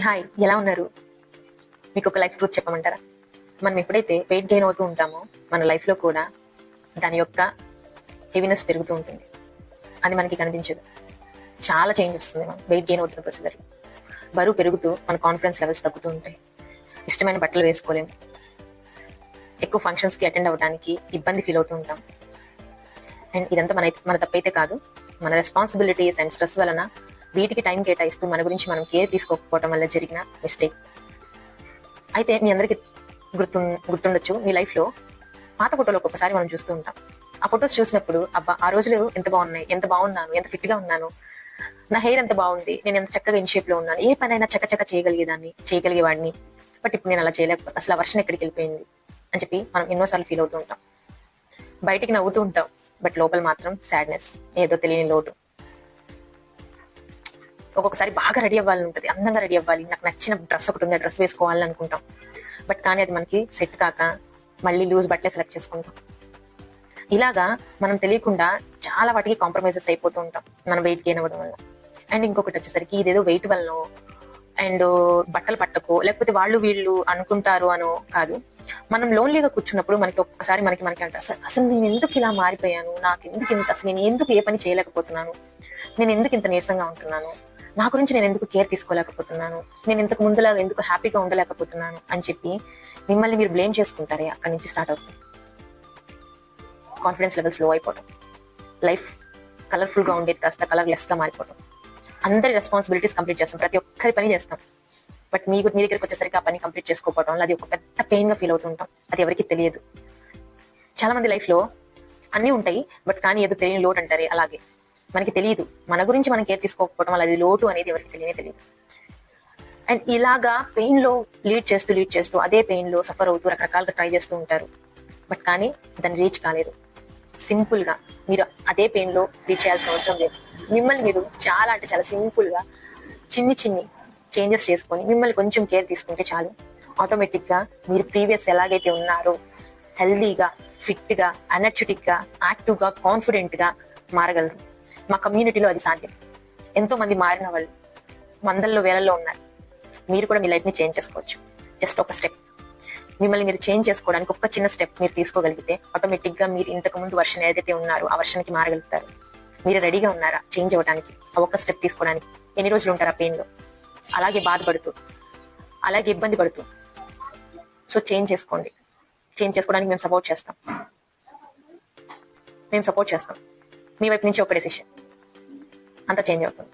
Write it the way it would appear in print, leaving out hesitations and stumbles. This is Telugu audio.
హాయ్, ఎలా ఉన్నారు? మీకు ఒక లైఫ్ ట్రూత్ చెప్పమంటారా? మనం ఎప్పుడైతే వెయిట్ గెయిన్ అవుతూ ఉంటామో మన లైఫ్లో కూడా దాని యొక్క హెవీనెస్ పెరుగుతూ ఉంటుంది. అది మనకి కనిపించదు. చాలా చేంజ్ వస్తుంది మనం వెయిట్ గెయిన్ అవుతున్న ప్రొసీజర్లో. బరువు పెరుగుతూ మన కాన్ఫిడెన్స్ లెవెల్స్ తగ్గుతూ ఉంటాయి. ఇష్టమైన బట్టలు వేసుకోలేము. ఎక్కువ ఫంక్షన్స్కి అటెండ్ అవ్వడానికి ఇబ్బంది ఫీల్ అవుతూ ఉంటాం. అండ్ ఇదంతా మన తప్పైతే కాదు. మన రెస్పాన్సిబిలిటీస్ అండ్ స్ట్రెస్ వలన వీటికి టైం కేటాయిస్తూ మన గురించి మనం కేర్ తీసుకోకపోవడం వల్ల జరిగిన మిస్టేక్. అయితే మీ అందరికి గుర్తుండొచ్చు, మీ లైఫ్లో పాత ఫోటోలు ఒక్కొక్కసారి మనం చూస్తూ ఉంటాం. ఆ ఫొటోస్ చూసినప్పుడు అబ్బా, ఆ రోజులు ఎంత బాగున్నాయి, ఎంత బాగున్నాను, ఎంత ఫిట్ గా ఉన్నాను, నా హెయిర్ ఎంత బాగుంది, నేను ఎంత చక్కగా ఇన్ షేప్ లో ఉన్నాను, ఏ పనైనా చక్కచక్క చేయగలిగేవాడిని. బట్ ఇప్పుడు నేను అలా చేయలేకపోతే అసలు ఆ వర్షన్ ఎక్కడికి వెళ్ళిపోయింది అని చెప్పి మనం ఎన్నోసార్లు ఫీల్ అవుతూ ఉంటాం. బయటికి నవ్వుతూ ఉంటాం, బట్ లోపల మాత్రం సాడ్నెస్, ఏదో తెలియని లోటు. ఒక్కొక్కసారి బాగా రెడీ అవ్వాలని ఉంటుంది, అందంగా రెడీ అవ్వాలి, నాకు నచ్చిన డ్రెస్ ఒకటి ఉంది, డ్రెస్ వేసుకోవాలని అనుకుంటాం. బట్ కానీ అది మనకి సెట్ కాక మళ్ళీ లూజ్ బట్టలే సెలెక్ట్ చేసుకుంటాం. ఇలాగా మనం తెలియకుండా చాలా వాటికి కాంప్రమైజెస్ అయిపోతూ ఉంటాం మనం వెయిట్ గెయిన్ అవ్వడం వల్ల. అండ్ ఇంకొకటి వచ్చేసరికి ఇదేదో వెయిట్ వల్ల అండ్ బట్టలు పట్టకో లేకపోతే వాళ్ళు వీళ్ళు అనుకుంటారు అనో కాదు. మనం లోన్లీగా కూర్చున్నప్పుడు మనకి ఒక్కసారి మనకి అంటే అసలు నేను ఎందుకు ఇలా మారిపోయాను, నాకు ఎందుకు ఇంత, అసలు నేను ఎందుకు ఏ పని చేయలేకపోతున్నాను, నేను ఎందుకు ఇంత నీరసంగా ఉంటున్నాను, నా గురించి నేను ఎందుకు కేర్ తీసుకోలేకపోతున్నాను, నేను ఇంతకు ముందులాగా ఎందుకు హ్యాపీగా ఉండలేకపోతున్నాను అని చెప్పి మిమ్మల్ని మీరు బ్లేమ్ చేసుకుంటారే, అక్కడి నుంచి స్టార్ట్ అవుతుంది కాన్ఫిడెన్స్ లెవెల్స్ లో అయిపోవడం. లైఫ్ కలర్ఫుల్ గా ఉండేది కాస్త కలర్లెస్ గా మారిపోవడం. అందరి రెస్పాన్సిబిలిటీస్ కంప్లీట్ చేస్తాం, ప్రతి ఒక్కరి పని చేస్తాం. బట్ మీ దగ్గరికి వచ్చేసరికి ఆ పని కంప్లీట్ చేసుకోకపోవడం వల్ల అది ఒక పెద్ద పెయిన్ గా ఫీల్ అవుతుంటాం. అది ఎవరికి తెలియదు. చాలా మంది లైఫ్ లో అన్ని ఉంటాయి, బట్ కానీ ఏదో తెలియని లోటు అంటారే, అలాగే మనకి తెలియదు. మన గురించి మనం కేర్ తీసుకోకపోవడం వల్ల అది లోటు అనేది ఎవరికి తెలియదు. అండ్ ఇలాగా పెయిన్ లో లీడ్ చేస్తూ అదే పెయిన్ లో సఫర్ అవుతూ రకరకాలుగా ట్రై చేస్తూ ఉంటారు. బట్ కానీ దాన్ని రీచ్ కాలేరు. సింపుల్ గా మీరు అదే పెయిన్ లో రీచ్ చేయాల్సిన అవసరం లేదు. మిమ్మల్ని మీరు చాలా అంటే చాలా సింపుల్ గా చిన్ని చేంజెస్ చేసుకొని మిమ్మల్ని కొంచెం కేర్ తీసుకుంటే చాలు. ఆటోమేటిక్ గా మీరు ప్రీవియస్ ఎలాగైతే ఉన్నారో హెల్దీగా, ఫిట్ గా, ఎనర్జెటిక్ గా, యాక్టివ్ గా, కాన్ఫిడెంట్ గా మారగలరు. మా కమ్యూనిటీలో అది సాధ్యం. ఎంతో మంది మారిన వాళ్ళు వందల్లో వేలల్లో ఉన్నారు. మీరు కూడా మీ లైఫ్ ని చేంజ్ చేసుకోవచ్చు. జస్ట్ ఒక స్టెప్, మిమ్మల్ని మీరు చేంజ్ చేసుకోవడానికి ఒక చిన్న స్టెప్ మీరు తీసుకోగలిగితే ఆటోమేటిక్ గా మీరు ఇంతకు ముందు వర్షన్ ఏదైతే ఉన్నారో ఆ వర్షన్కి మారగలుగుతారు. మీరు రెడీగా ఉన్నారా చేంజ్ అవ్వడానికి? ఆ ఒక్క స్టెప్ తీసుకోవడానికి ఎన్ని రోజులు ఉంటారా పెయిన్ లో, అలాగే బాధపడుతూ, అలాగే ఇబ్బంది పడుతూ? సో చేంజ్ చేసుకోండి. చేంజ్ చేసుకోవడానికి మేము సపోర్ట్ చేస్తాం. మీ వైపు నుంచి ఒక డెసిషన్, అంతా చేంజ్ అవుతుంది.